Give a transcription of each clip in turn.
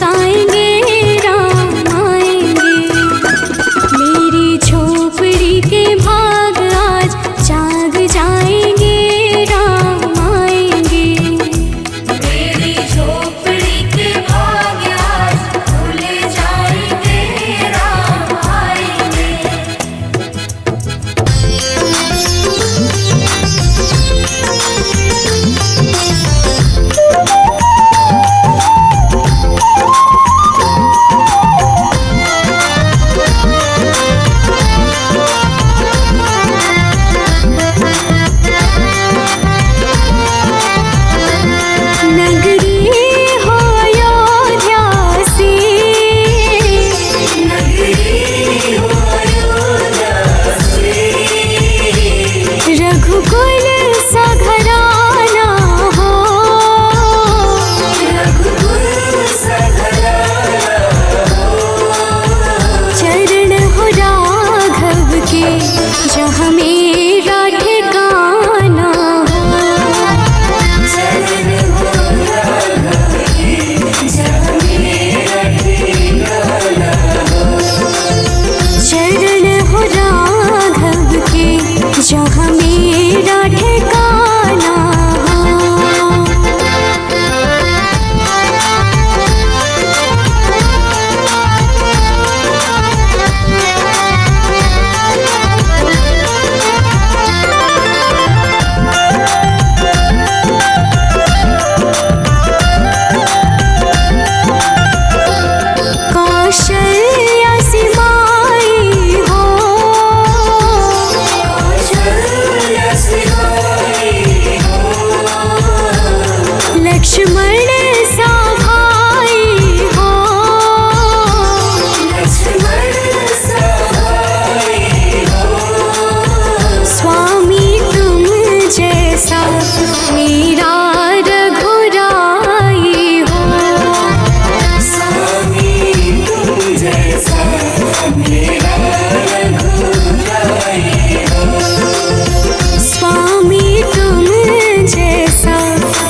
मुस्काएंगे राम आएंगे। मेरी झोपड़ी के भाग आज जाग जाएंगे राम आएंगे। मेरी झोपड़ी के भाग आज खुल जाएंगे राम आएंगे। रघुकुल सा घराना हो, रघुकुल सा घराना हो। चरण हो राघव के जहाँ मेरा ठिकाना हो। चरण हो राघव के जहाँ मेरा ठिकाना हो। चरण हो राघव के जहाँ मेरा ठिकाना हो। कौशल्या सी माई हो, कौशल्या सी माई हो। लक्ष्मण सा भाई हो, लक्ष्मण सा भाई हो। स्वामी तुम जैसा मेरा रघुराई हो। स्वामी तुम जैसा मेरा रघुराई हो। स्वामी तुम जैसा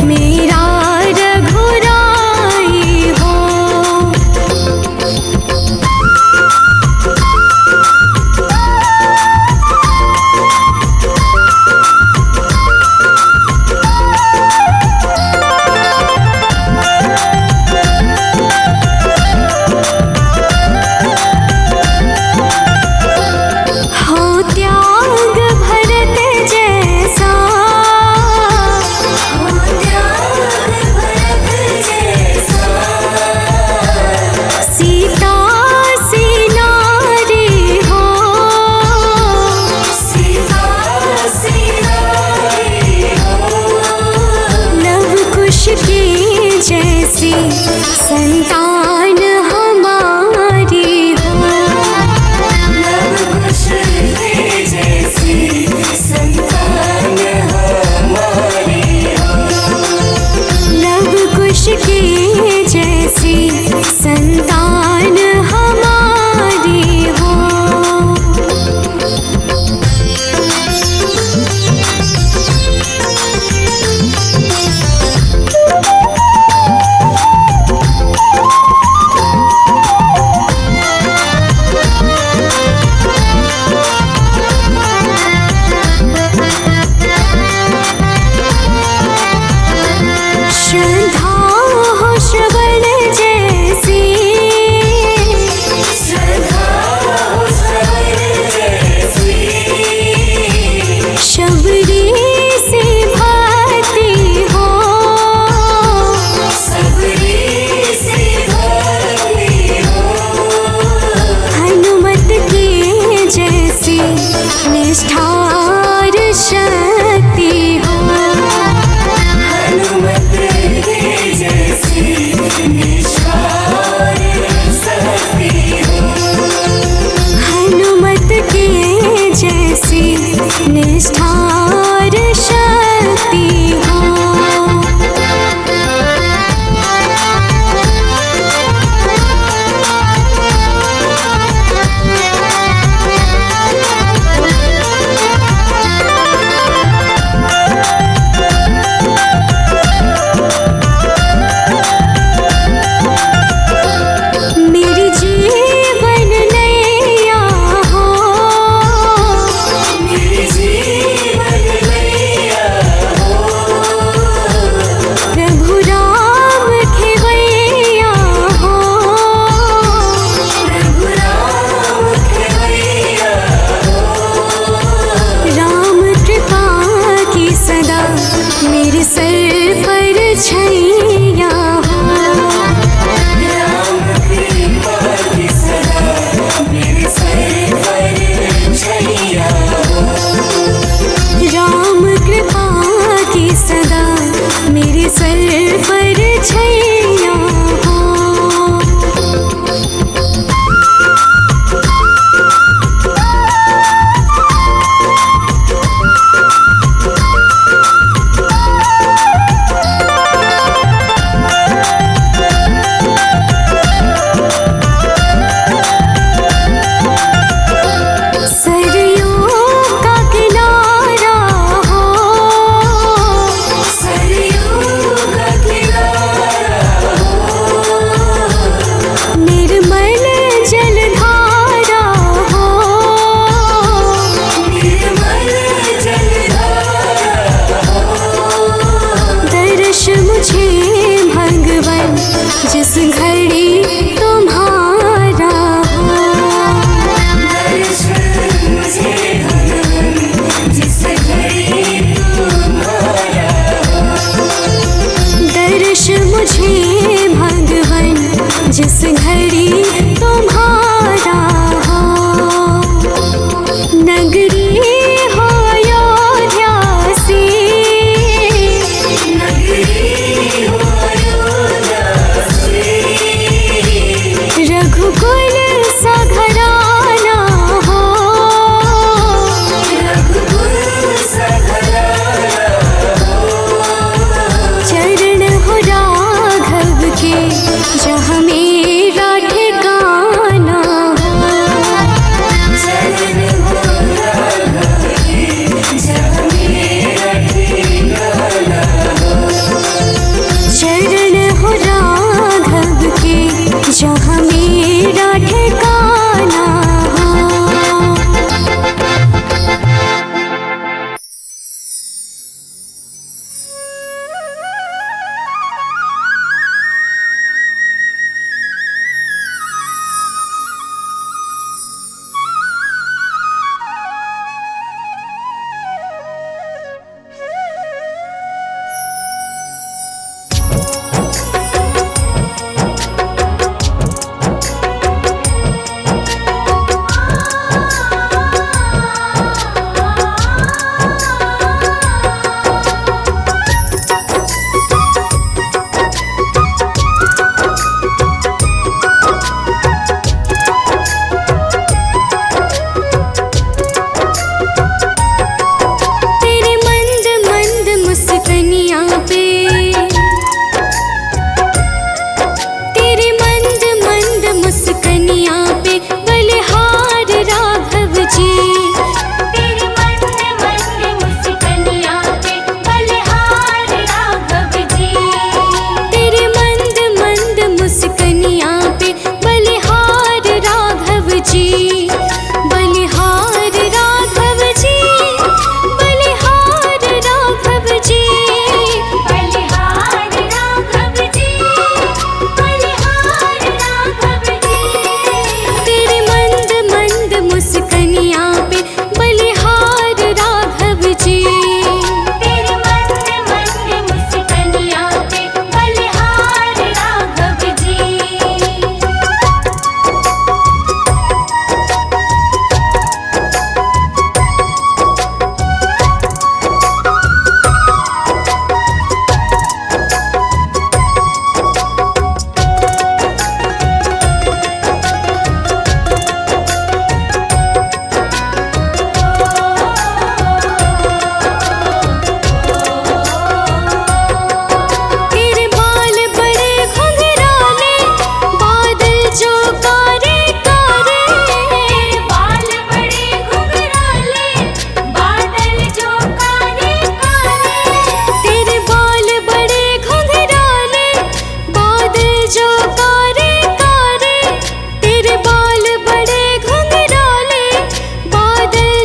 मेरा रघुराई हो। हो त्याग भरत जैसा, हो त्याग भरत जैसा। सीता सी नारी हो, सीता सी नारी हो। लव कुश की जैसी संतान हमारी हो। लव कुश की जैसी संतान हमारी हो। लव कुश की जैसी संतान हमारी हो। श्रद्धा हो श्रवण जैसी, श्रद्धा हो श्रवण जैसी। शबरी से भक्ति हो, सबरी से भक्ति हो। हनुमत की जैसी निष्ठार शक्ति हो। हनुमत की जैसी निष्ठार शक्ति हो। हनुमत की जैसी निष्ठार शक्ति हो।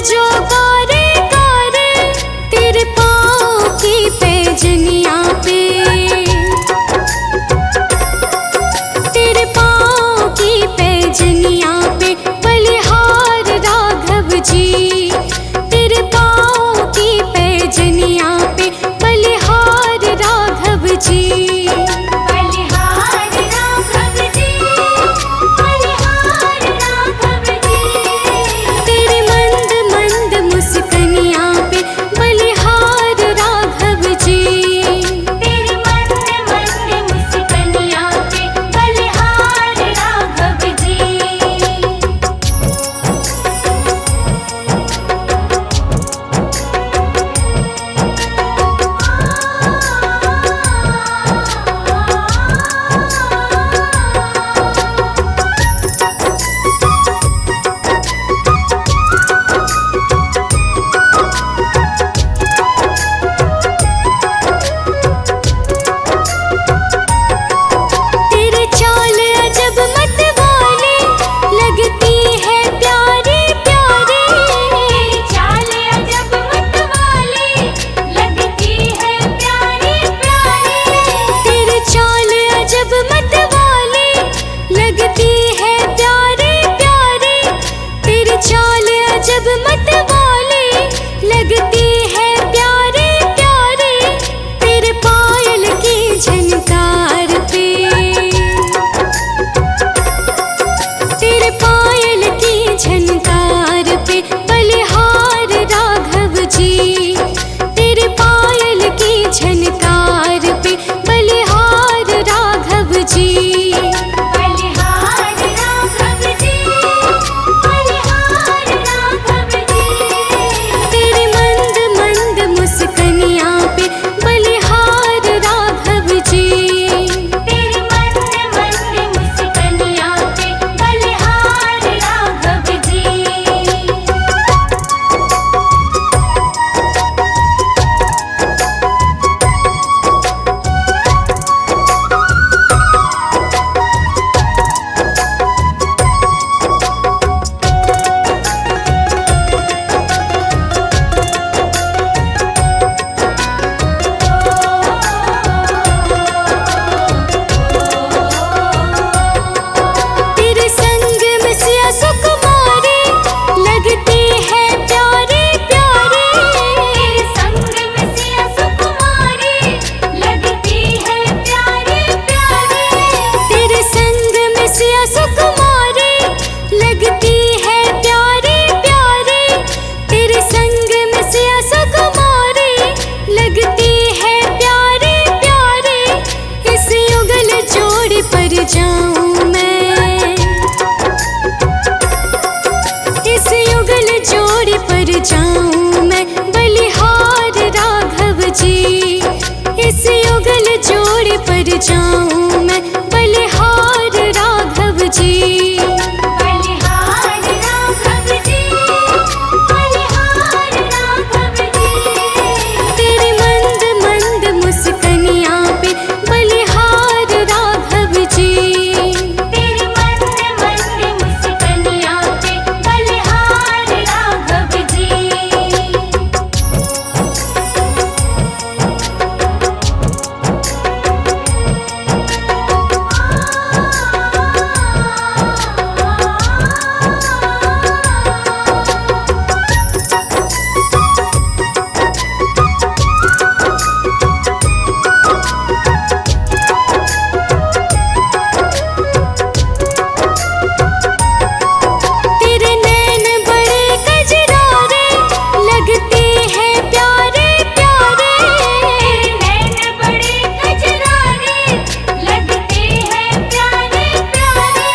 जो गारे गारे तेरे पाँव की पैजनिया पे, तेरे पाँव की पैजनिया पे बलिहार राघव जी, तेरे पाँव की पैजनिया पे बलिहार राघव जी। बलिहार राघव जी, बलिहार राघव जी। तेरे मंद मंद मुस्कनिया पे बलिहार राघव जी, तेरी मंद मंद मुस्कनिया पे बलिहार राघव जी। तेरे चाल अजब मतवाली लगती है प्यारी प्यारी, तेरी चाल अजब मतवाली लगती है प्यारी प्यारी। तेरे चाल अजब मतवाली लगती है प्यारी प्यारी, तेरे चाल अजब मतवाली लगती है प्यारी प्यारी। तेरे पायल की झनकार पे, तेरे पायल की झनकार पे बलिहार राघव जी, तेरे पायल की झनकार पे बलिहार राघव जी। बलिहार राघव जी, बलिहार राघव जी। तेरे मंद मंद मुस्कनिया पे बलिहार राघव जी, तेरी मंद मंद मुस्कनिया पे बलिहार राघव जी। तेरे संग में सिया सुकुमारी लगती है प्यारी प्यारी, तेरे संग में सिया सुकुमारी लगती है प्यारी प्यारी। तेरे संग में सिया सुकुमारी लगती है प्यारी प्यारी, तेरे संग में सिया सुकुमारी लगती है प्यारी प्यारी। इस युगल जोड़ी पर जाऊं मैं, इस युगल जोड़ी पर जाऊं मैं बलिहार राघव जी, इस युगल जोड़ी पर जाऊं मैं बलिहार राघव जी। बलिहार राघव जी, बलिहार राघव जी। तेरे मंद मंद मुस्कनिया पे बलिहार राघव जी, तेरी मंद मंद मुस्कनिया पे बलिहार राघव जी। तेरे नैन बड़े कजरारे लगते हैं प्यारे प्यारे, तेरे नैन बड़े कजरारे लगते हैं प्यारे प्यारे।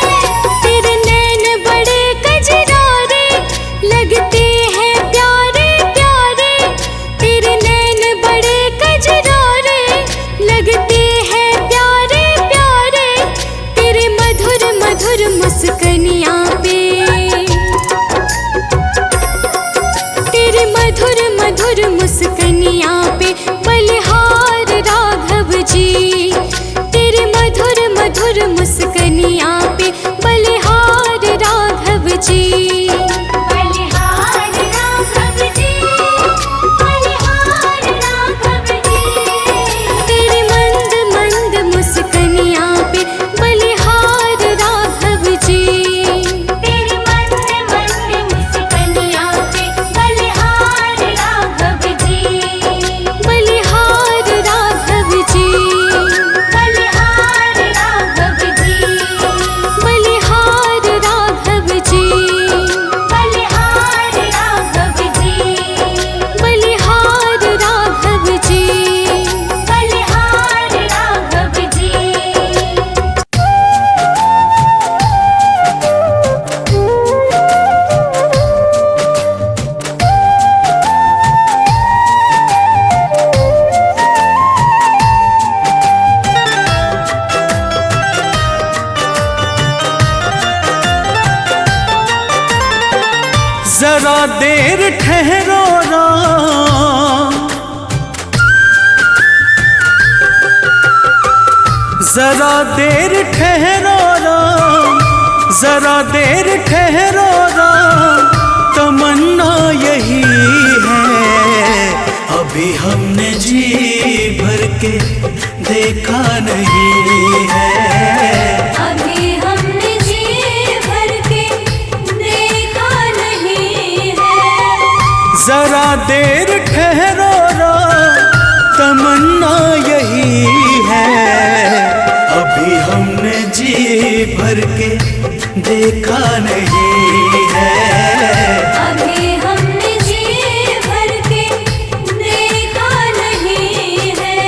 तेरे नैन बड़े कजरारे लगते हैं प्यारे प्यारे, तेरे नैन बड़े कजरारे लगते हैं प्यारे प्यारे। तेरे मधुर मधुर मुस्कनिया पे, तेरे मधुर मधुर मुस्कनिया पे बलिहार राघव जी, तेरे मधुर मधुर मुस्कनिया पे बलिहार राघव जी। बलिहार राघव देर ठहरो राम, जरा देर ठहरो राम, जरा देर ठहरो राम, तमन्ना यही है। अभी हमने जी भर के देखा नहीं है, अभी हमने जी भर के देखा नहीं है। जरा देर ठहरो राम, तमन्ना यही है। अभी हमने जी भर के देखा नहीं है, अभी हमने जी भर के देखा नहीं है।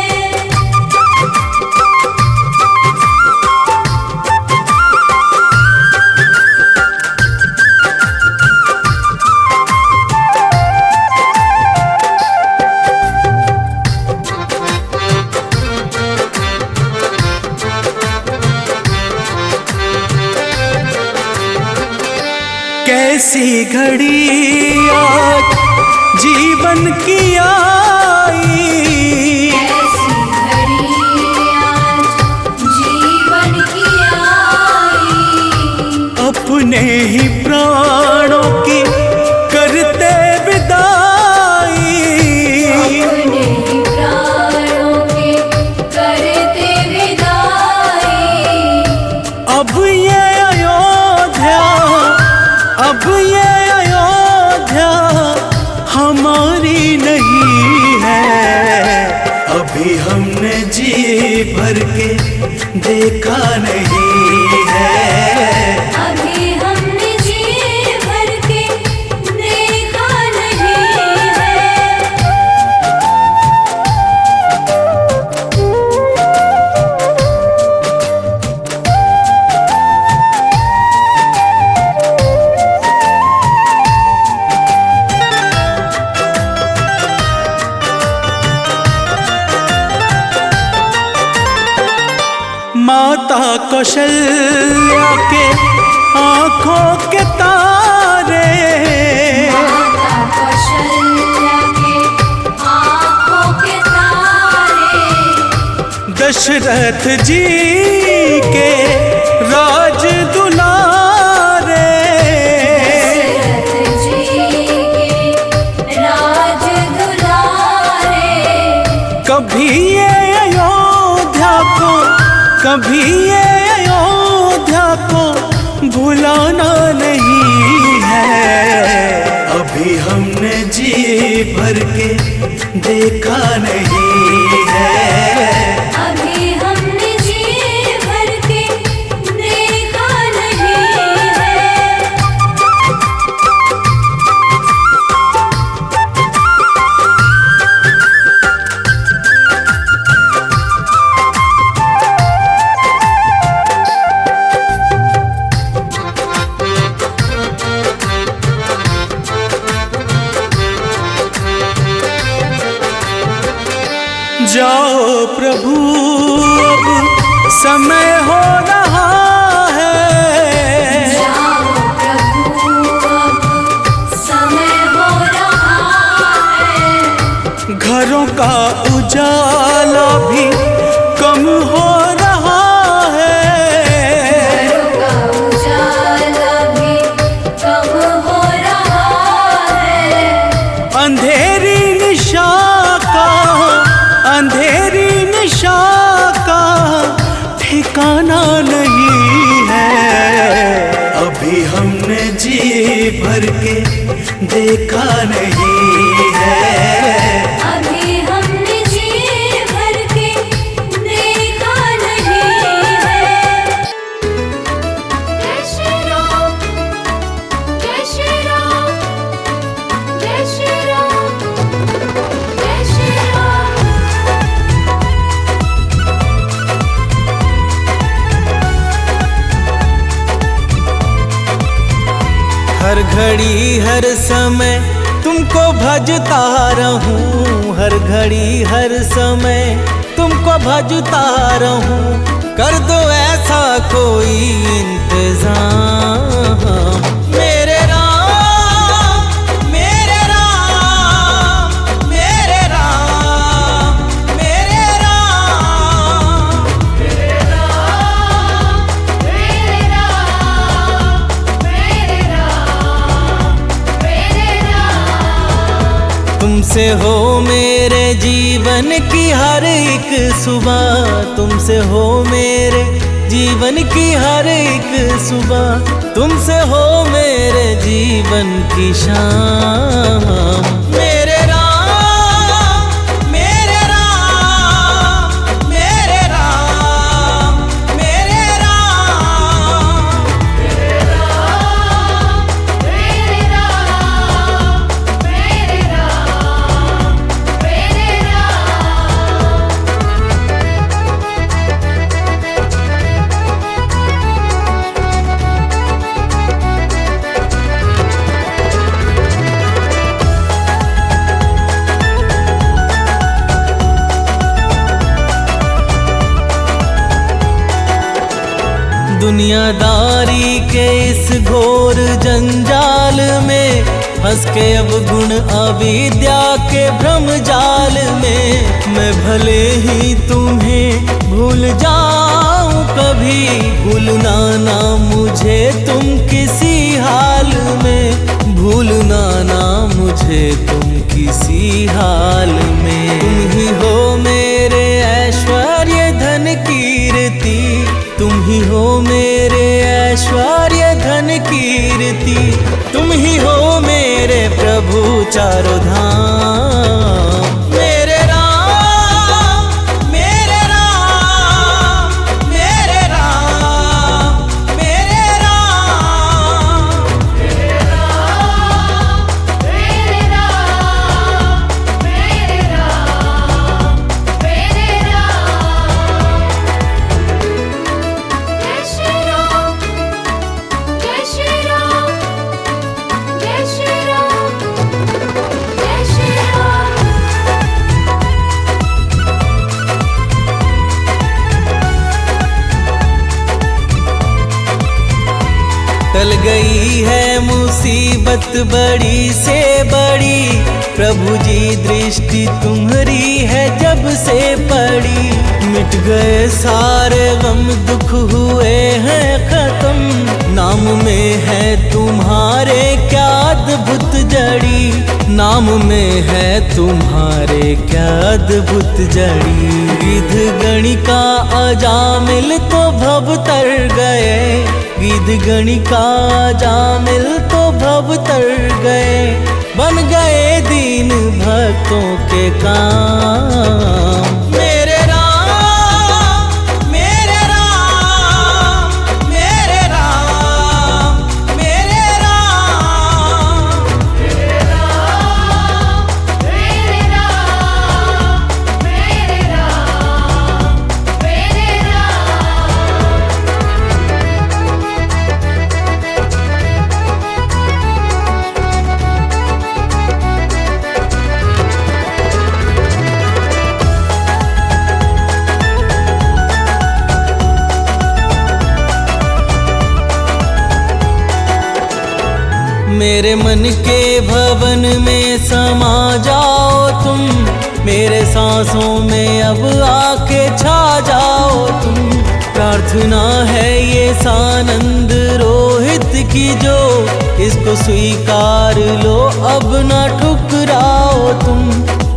कैसी घड़ी आज जीवन की आई, ऐसी घड़ी आज जीवन की आई, अपने ही प्राणों की करते विदाई। अपने ही प्राणों के करते विदाई। अब ये अयोध्या, अब ये अयोध्या हमारी नहीं है। अभी हमने जी भर के देखा नहीं है, अभी हमने जी भर के देखा नहीं है। माता कौशल्या के आंखों के तारे, माता कौशल्या के आँखों के तारे, दशरथ जी के राज दुलारे। दशरथ जी के राज दुलारे। कभी ये अयोध्या को, कभी ये अयोध्या को भुलाना नहीं है। अभी हमने जी भर के देखा नहीं है, अभी हमने जी भर के देखा नहीं है। जाओ प्रभु अब समय हो रहा है, जाओ प्रभु अब समय हो रहा है। घरों का उजाला भी कम हो रहा है, घरों का उजाला भी कम हो रहा है। अंधेरी निशा का, अंधेरी निशा का ठिकाना नहीं है। अभी हमने जी भर के देखा नहीं है, अभी हमने जी भर के देखा नहीं है। जय श्री राम, जय श्री राम, जय श्री राम, जय श्री राम। हर घड़ी हर समय तुमको भजता रहूं, हर घड़ी हर समय तुमको भजता रहूं। कर दो ऐसा कोई इंतजाम मेरे राम, मेरे तुमसे हो मेरे जीवन की हर एक सुबह, तुमसे हो मेरे जीवन की हर एक सुबह, तुमसे हो मेरे जीवन की शाम। मेरे राम, मेरे राम, मेरे राम, मेरे राम। मेरे राम, मेरे राम, मेरे राम, मेरे राम। दुनियादारी के इस घोर जंजाल में फंस के अब गुण अविद्या के भ्रम जाल में, मैं भले ही तुम्हें भूल जाऊं कभी, भूलना ना मुझे तुम किसी हाल में, भूलना ना मुझे तुम किसी हाल में। तुम ही हो मेरे ऐश्वर्य धन कीर्ति, तुम ही हो मेरे ऐश्वर्य धन कीर्ति, तुम ही हो मेरे प्रभु चारों धाम। मेरे राम, मेरे राम, मेरे राम, मेरे राम। मेरे राम, मेरे राम, मेरे राम, मेरे राम। जय श्री राम, जय श्री राम, जय श्री राम, जय श्री राम। टल गई है मुसीबत बड़ी से बड़ी, प्रभु जी दृष्टि तुम्हारी है जब से पड़ी, मिट गए सारे गम दुख हुए हैं खत्म, नाम में है तुम्हारे क्या अद्भुत जड़ी, नाम में है तुम्हारे क्या अद्भुत जड़ी। गिद्ध गणिका अजामिल तो भव तर गए, गिद्ध गणिका अजामिल तो भव तर गए, बन गए दीन भक्तों के काम। मेरे राम, मेरे राम, मेरे राम, मेरे राम। मेरे राम, मेरे राम, मेरे राम, मेरे राम। मेरे मन के भवन में समा जाओ तुम, मेरे सांसों में अब आके छा जाओ तुम, प्रार्थना है ये सानंद रोहित की जो, इसको स्वीकार लो अब ना ठुकराओ तुम,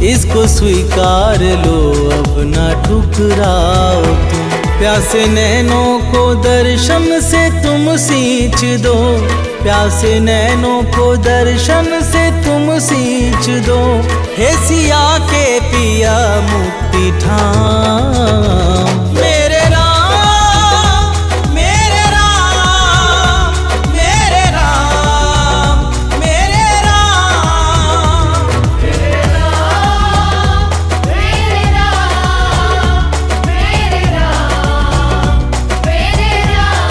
इसको स्वीकार लो अब ना ठुकराओ तुम। प्यासे नैनों को दर्शन से तुम सींच दो, प्यासे नैनों को दर्शन से तुम सींच दो, हे सिया के पिया मुक्ति ठाम। मेरे राम, मेरे राम, मेरे राम, मेरे राम। मेरे राम, मेरे राम, मेरे राम, मेरे राम।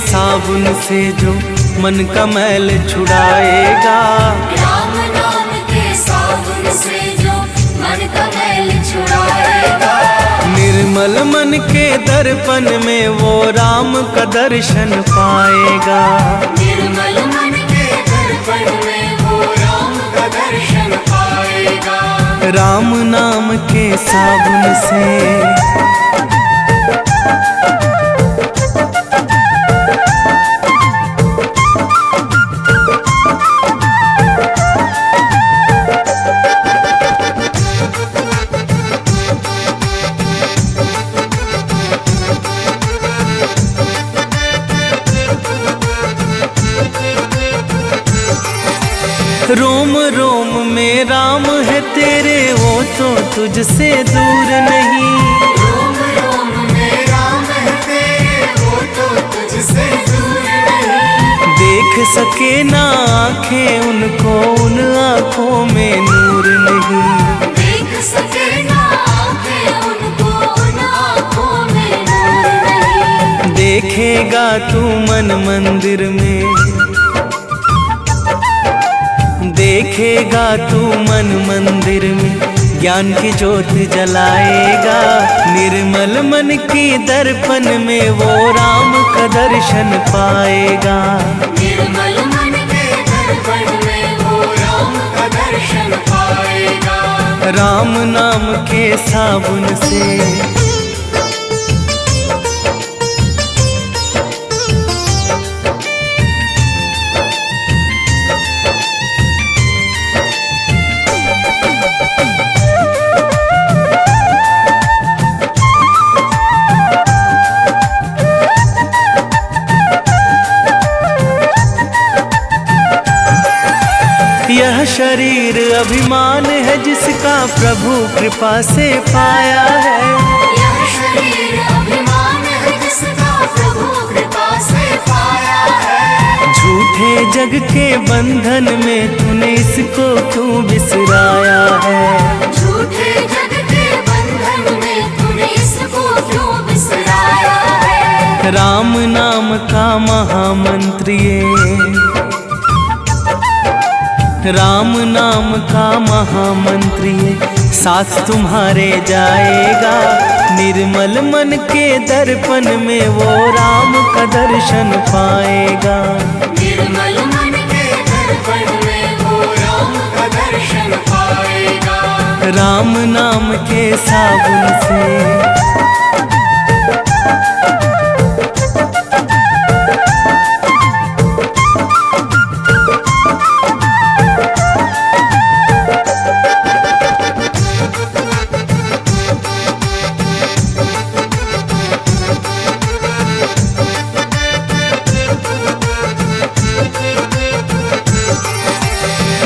साबुन से जो मन का मैल छुड़ाएगा। राम नाम के साबुन से जो मन का मैल छुड़ाएगा। निर्मल मन के दर्पण में वो राम का दर्शन पाएगा। निर्मल मन के दर्पण में वो राम का दर्शन पाएगा। राम नाम के साबुन से रोम रोम में राम है तेरे, वो तो तुझसे दूर नहीं। रोम रोम में राम है तेरे, वो तो तुझसे दूर नहीं। देख सके ना आँखें उनको, उन आँखों में नूर नहीं। देख सके ना आँखें उनको, उन आँखों में नूर नहीं। देखेगा तू मन मंदिर में, देखेगा तू मन मंदिर में, ज्ञान की ज्योत जलाएगा। निर्मल मन की दर्पण में वो राम का दर्शन पाएगा। निर्मल मन के दर्पण में वो राम का दर्शन पाएगा। राम नाम के साबुन से यह शरीर अभिमान है जिसका प्रभु कृपा से पाया है। यह शरीर अभिमान है जिसका प्रभु कृपा से पाया है। झूठे जग के बंधन में तूने इसको क्यों बिसराया है। झूठे जग के बंधन में तूने इसको क्यों बिसराया है। राम नाम का महामंत्र ये, राम नाम का महामंत्र ये साथ तुम्हारे जाएगा। निर्मल मन के दर्पण में वो राम का दर्शन पाएगा। निर्मल मन के दर्पण में वो राम का दर्शन पाएगा। राम नाम के साबुन से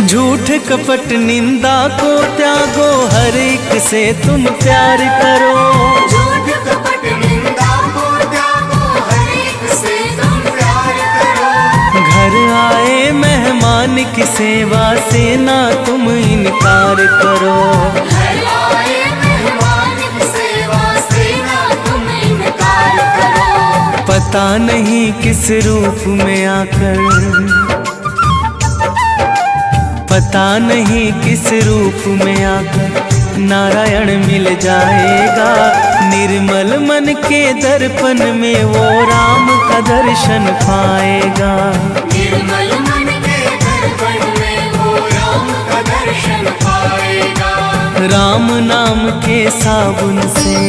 झूठ कपट निंदा को त्यागो, हर एक से तुम प्यार करो। झूठ कपट निंदा को त्यागो, हर एक से तुम प्यार करो। घर आए मेहमान की सेवा से ना तुम इनकार करो। घर आए मेहमान की सेवा से ना तुम इनकार करो। पता नहीं किस रूप में आकर, पता नहीं किस रूप में आकर नारायण मिल जाएगा। निर्मल मन के दर्पण में वो राम का दर्शन पाएगा। निर्मल मन के दर्पण में वो राम का दर्शन पाएगा। राम नाम के साबुन से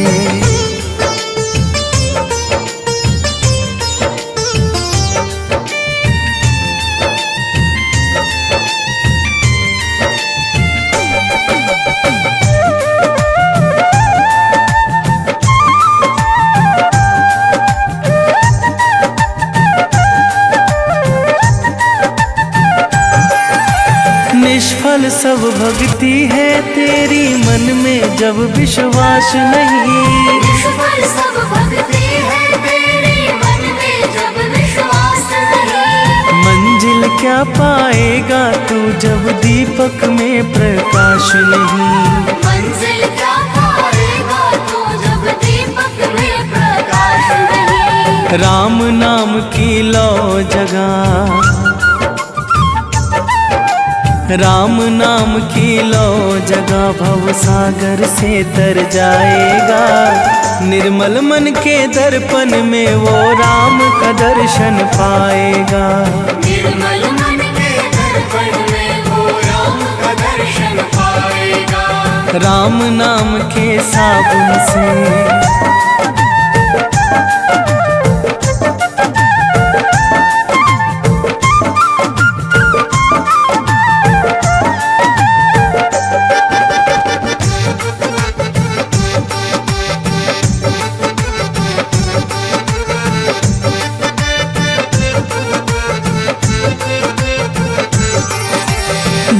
निष्फल सब भक्ति है तेरी, मन में जब विश्वास नहीं। निष्फल सब भक्ति है तेरी, मन में जब विश्वास नहीं। मंजिल क्या पाएगा तू जब दीपक में प्रकाश नहीं। मंजिल क्या पाएगा तू जब दीपक में प्रकाश नहीं। राम नाम की लो जगह, राम नाम की लो जगह भव सागर से तर जाएगा। निर्मल मन के दर्पण में वो राम का दर्शन पाएगा। निर्मल मन के दर्पण में वो राम का दर्शन पाएगा। राम नाम के साबुन से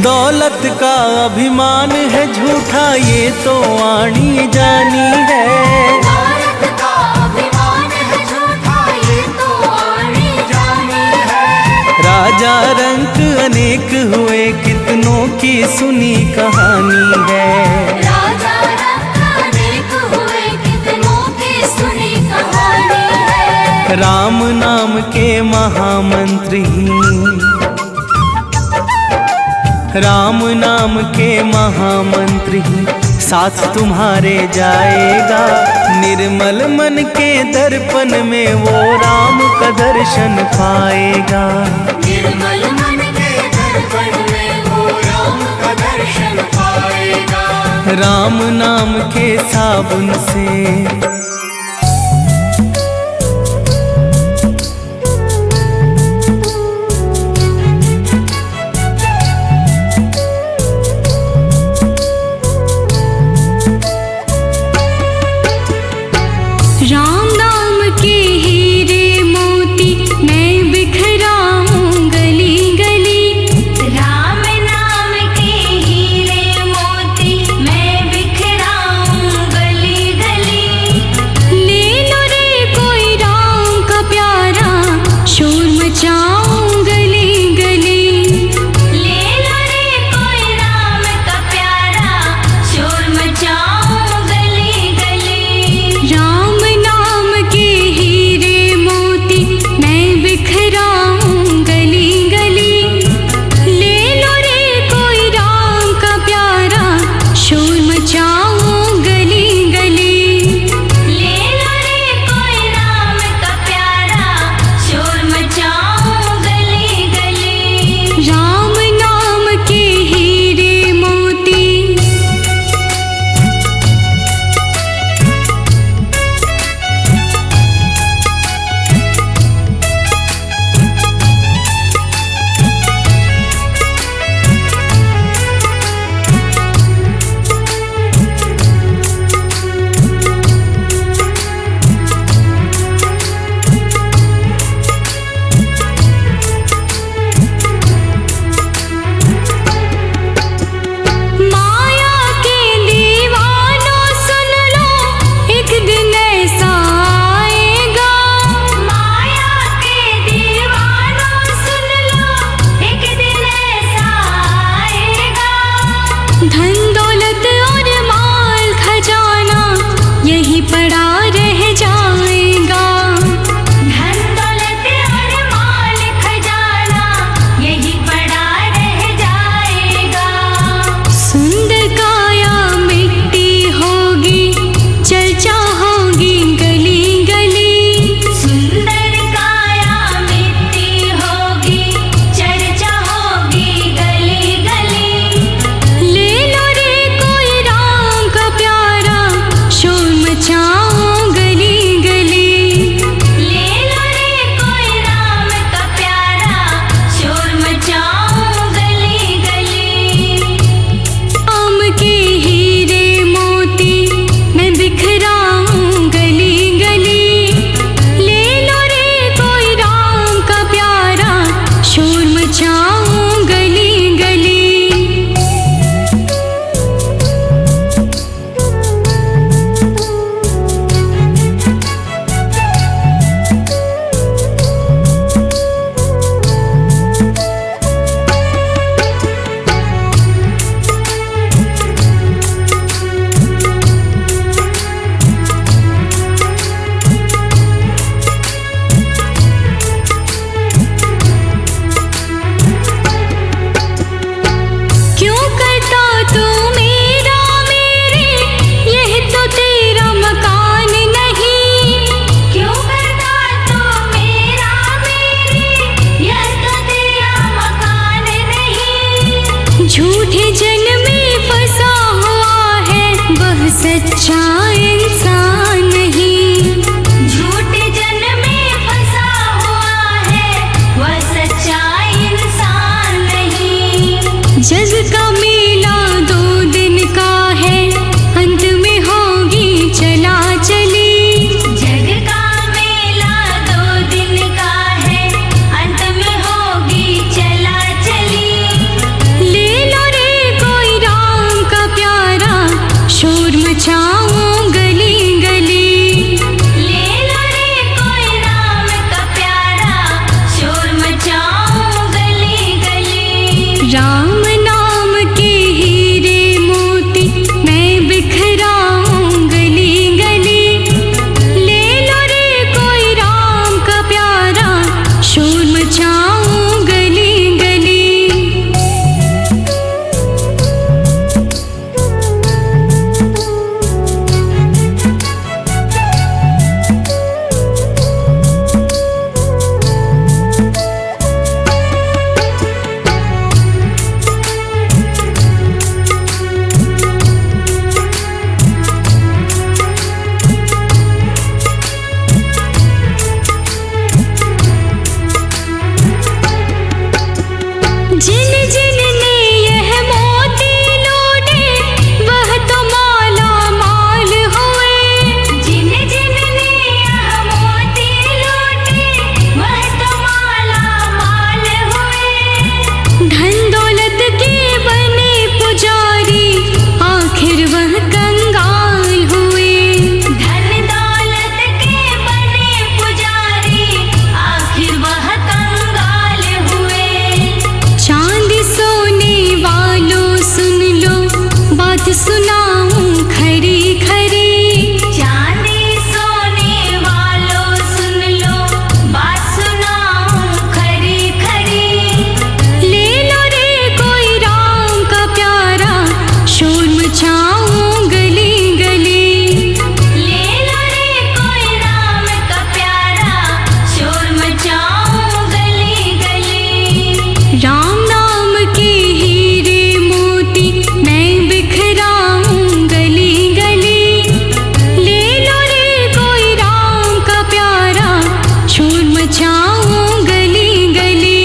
दौलत का अभिमान है झूठा ये तो आनी जानी है। दौलत का अभिमान है झूठा ये तो आनी जानी है। राजा रंक अनेक हुए कितनों की सुनी कहानी है। राजा रंक अनेक हुए कितनों की सुनी कहानी है। राम नाम के महामंत्री, राम नाम के महामंत्री साथ तुम्हारे जाएगा। निर्मल मन के दर्पण में वो राम का दर्शन पाएगा। निर्मल मन के दर्पण में वो राम का दर्शन पाएगा। राम नाम के साबुन से राम नाम के हीरे मोती मैं बिखराऊं गली गली। राम नाम के हीरे मोती मैं बिखराऊं गली गली। ले लो रे कोई राम का प्यारा शोर मचाऊं गली गली। ले लो रे कोई राम का प्यारा शोर मचाऊं गली गली। राम नाम के हीरे मोती मैं बिखराऊं गली गली। ले लो रे कोई राम का प्यारा शोर मचाऊं गली गली। ले लो रे कोई राम का प्यारा शोर मचाऊं गली गली। राम नाम के हीरे मोती माया के दीवानों सुन लो एक दिन ऐसा आएगा। माया के दीवानों सुन लो एक दिन ऐसा आएगा। धन दौलत और माल खजाना यही पड़ा रह जाएगा। धन दौलत और माल खजाना यही पड़ा रह जाएगा। सुंदर काया मिट्टी होगी चर्चा होगी गली गली। सुंदर काया मिट्टी होगी चर्चा होगी गली गली। ले लो सुनाऊं खरी खरी। चांदी सोने वालों सुन लो, बात सुनाऊं खरी खरी। ले लो रे कोई राम का प्यारा, शोर मचाऊं गली गली। ले लो रे कोई राम का प्यारा, शोर मचाऊं गली गली। राम नाम के हीरे मोती मैं बिखराऊं गली गली। ले लो रे कोई राम का प्यारा, शोर मचाऊं गली गली।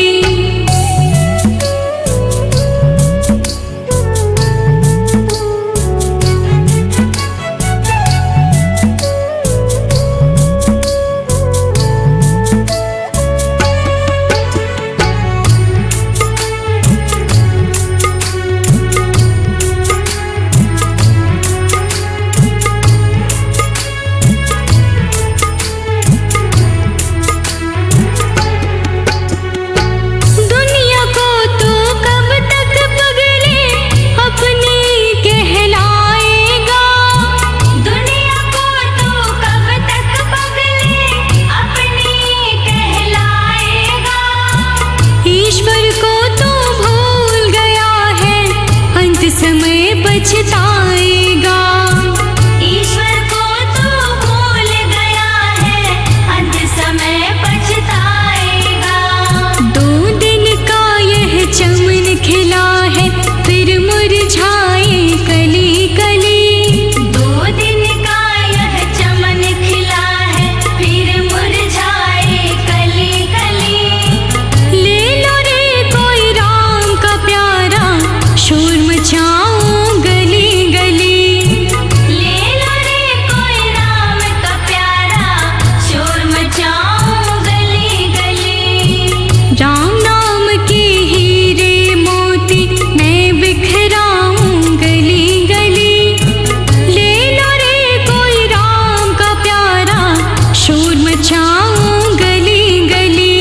दुनिया को तो कब तक पगले अपनी कहलाएगा। दुनिया को तो कब तक पगले अपनी कहलाएगा। ईश्वर को तो भूल गया है, अंत समय पछताएगा। ईश्वर को तो भूल गया है, अंत समय पछताएगा। 2 दिन का यह चमन खिला है, फिर मुरझाए कली कली। 2 दिन का यह चमन खिला है, फिर मुरझाए कली कली। ले लो रे कोई राम का प्यारा, शोर मचाऊं गली गली। ले लो रे कोई राम का प्यारा, शोर मचाऊं गली गली। राम नाम के हीरे मोती मैं बिखराऊं गली गली। ले लो रे कोई राम का प्यारा, शोर मचाऊं गली गली।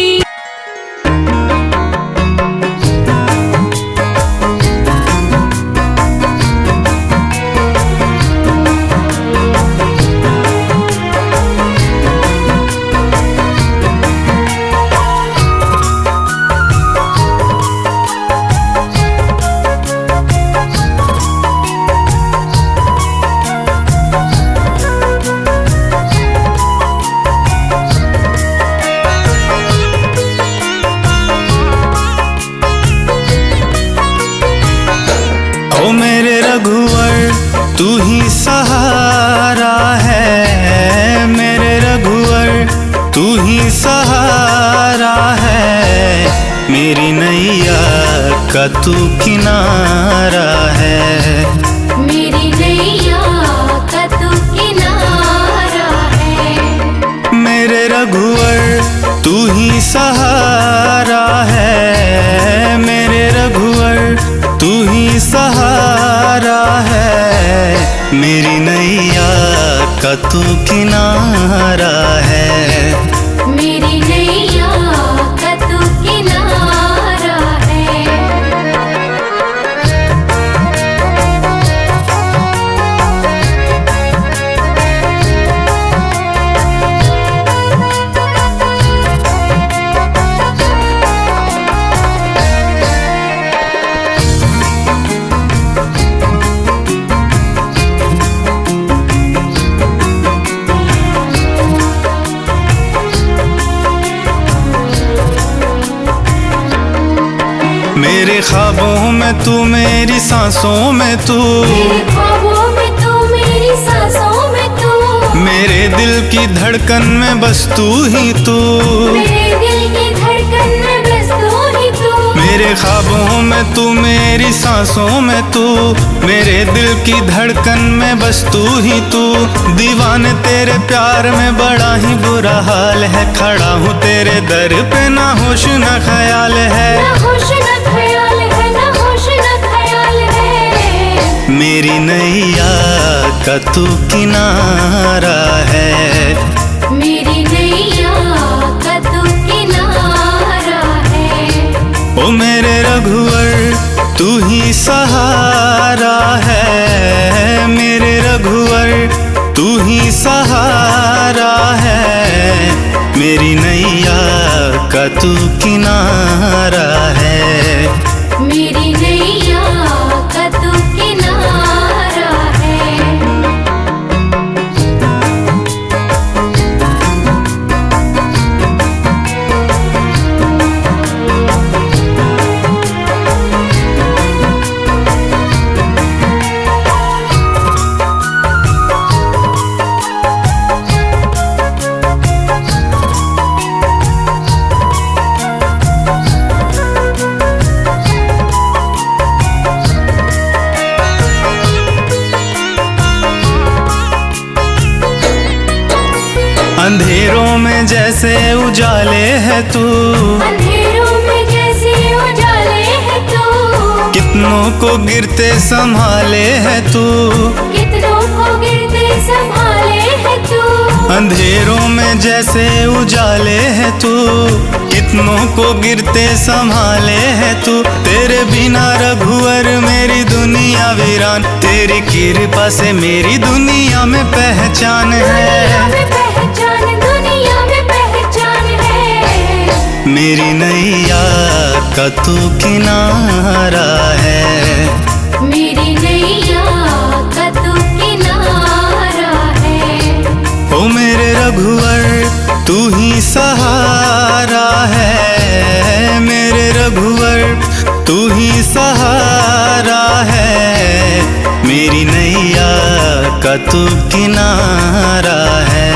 ओ मेरे रघुवर तू ही सहारा है, मेरे रघुवर तू ही सहारा है। मेरी नैया का तू किनारा है। मेरी नैया का तू किनारा है। मेरे रघुवर तू ही सहारा है, मेरे रघुवर तू ही सहारा है। मेरी नैया का तू किनारा है। मेरी नैया का तू किनारा है। मेरे ख्वाबों में तू, मेरी सांसों में तू, मेरे ख्वाबों में तू, मेरी सांसों में तू। मेरे दिल की धड़कन में बस तू ही तू। मेरे दिल की धड़कन में बस तू ही तू। मेरे ख्वाबों में तू, मेरी सांसों में तू, मेरे दिल की धड़कन में बस तू ही तू। दीवाने तेरे प्यार में बड़ा ही बुरा हाल है, खड़ा हूँ तेरे दर पे ना होश ना ख्याल है। ना होश ना ख्याल है, ना होश ना ख्याल है। मेरी नैया का तू किनारा है। मेरी नैया का तू किनारा है। ओ मेरे रघुवर तू ही सहारा है। रघुवर तू ही सहारा है, मेरी नैया का तू किनारा है। मेरी नैया का तू किनारा है। अंधेरों में जैसे उजाले है तू, अंधेरों में जैसे उजाले है तू, कितनों को गिरते संभाले है तू, कितनों को गिरते संभाले है तू। अंधेरों में जैसे उजाले है तू, कितनों को गिरते संभाले है तू। तेरे बिना रघुवर मेरी दुनिया वीरान, तेरी कृपा से मेरी दुनिया में पहचान है। दुनिया में पहचान है। मेरी नैया का तू किनारा है। मेरी नैया का तू किनारा है। ओ मेरे रघुवर तू ही सहारा है, मेरे रघुवर तू ही सहारा है। मेरी नैया का तू किनारा है।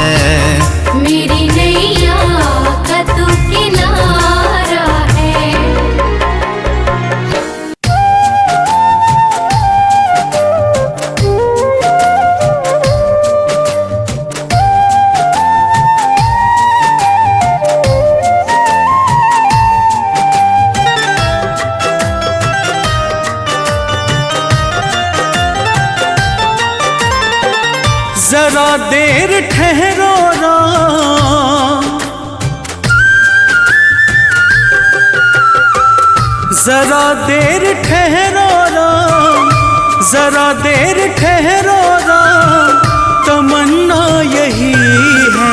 मेरी नैया का तू किनारा है। जरा देर ठहरो राम, जरा देर ठहरो राम, जरा देर ठहरो राम, तमन्ना यही है।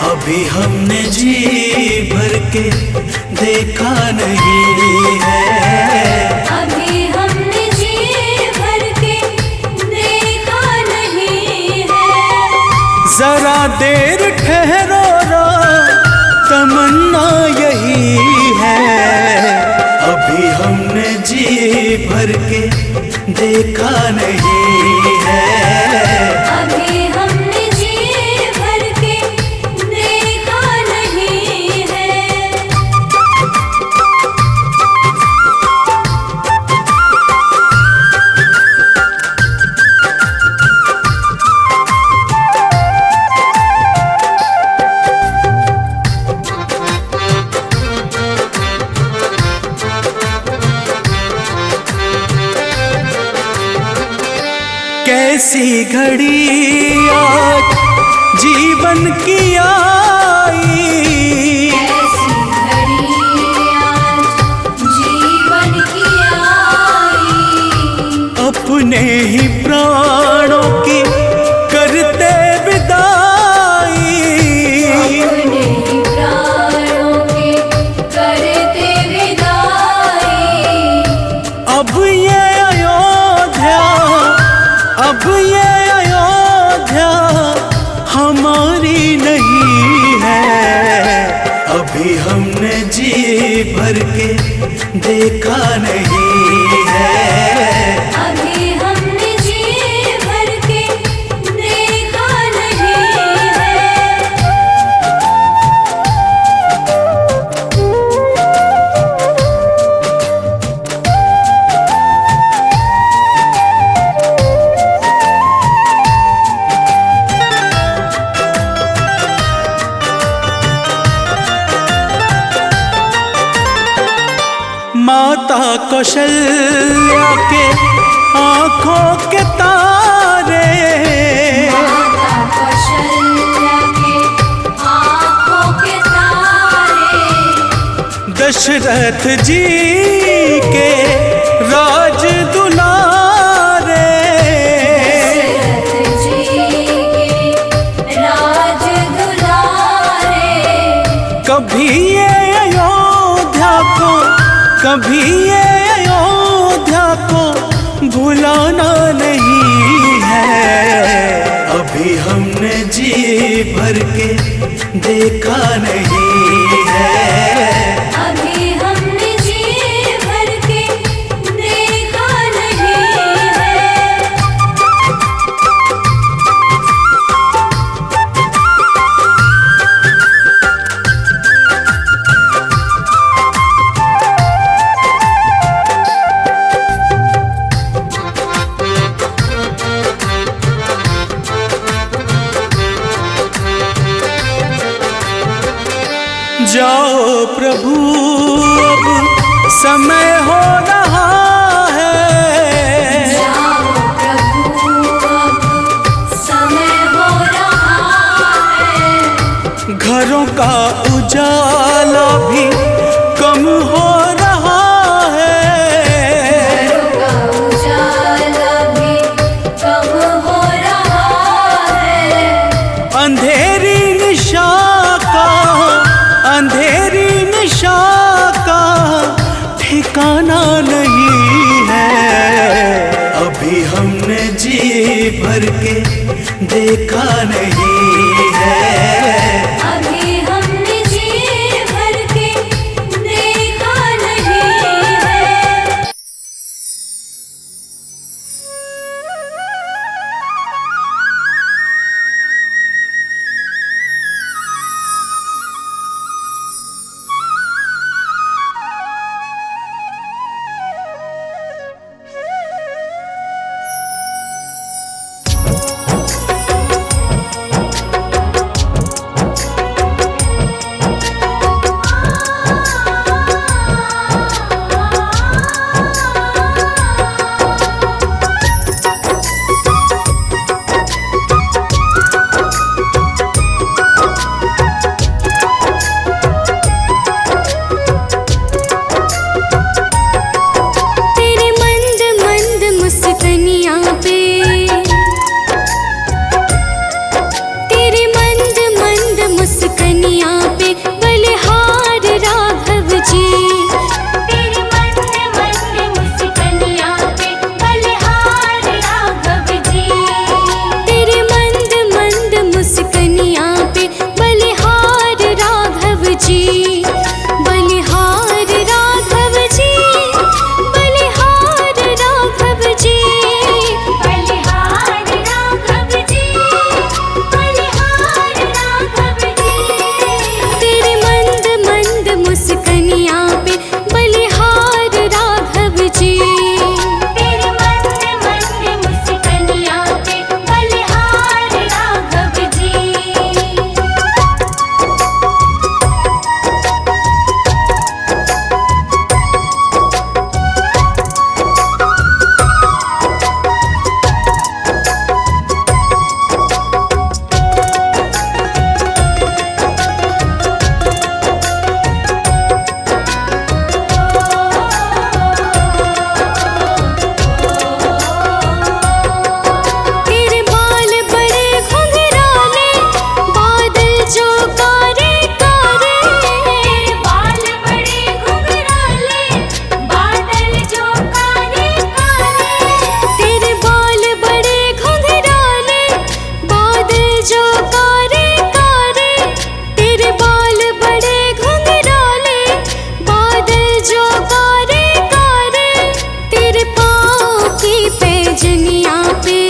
अभी हमने जी भर के देखा नहीं है। अभी हमने जी भर के देखा नहीं है। जरा देर ठहरो राम, तमन्ना यही है। अभी हमने जी भर के देखा नहीं है। अभी हमने जी भर के देखा नहीं है। कैसी घड़ी आज जीवन की आई, ऐसी घड़ी आज जीवन की आई। अपने ही प्राणों की करते विदाई। अपने ही प्राणों के करते विदाई। अब ये अयोध्या, अब ये अयोध्या हमारी नहीं है। अभी हमने जी भर के देखा नहीं है। अभी हमने जी भर के देखा नहीं है। माता कौशल्या के आँखों के तारे, माता कौशल्या के आँखों के तारे। दशरथ जी के राज दुलारे। कभी ये अयोध्या को भुलाना नहीं है। अभी हमने जी भर के देखा नहीं है। अभी हमने जी भर के देखा नहीं है। जाओ प्रभु अब समय हो रहा है। जाओ प्रभु अब समय हो रहा है। घरों का उजाला भी कम हो रहा है। घरों का उजाला भी कम हो रहा है। अंधेरी निशा का ठिकाना नहीं है। अभी हमने जी भर के देखा नहीं है। अभी हमने जी भर के देखा नहीं है। पैजनिया पे